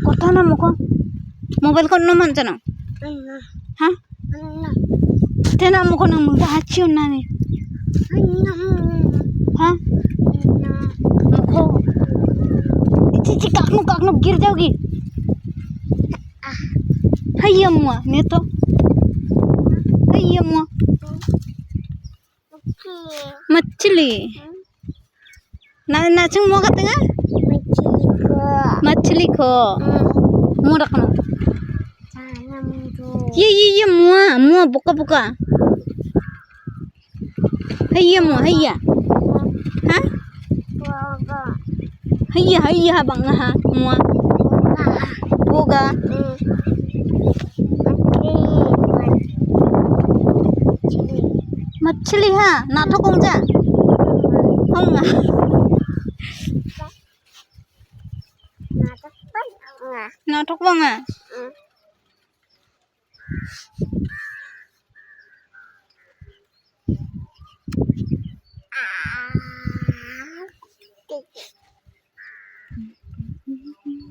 కొట్టానా ముఖం మొబైల్ కొన్న మంచనా తేనా ముఖం ముందు హచ్చి ఉన్నాను मुखो चिची काकनु गिर जाओगी हैया मुआ ने तो हैया मुआ मछली ना नाचंग मुआ कतेंगा मछली को मुआ रखना ये मुआ बुका हैया मुआ हैया हाँ हैया bang ha mua boga मछली ha nato kong ja hong natok bang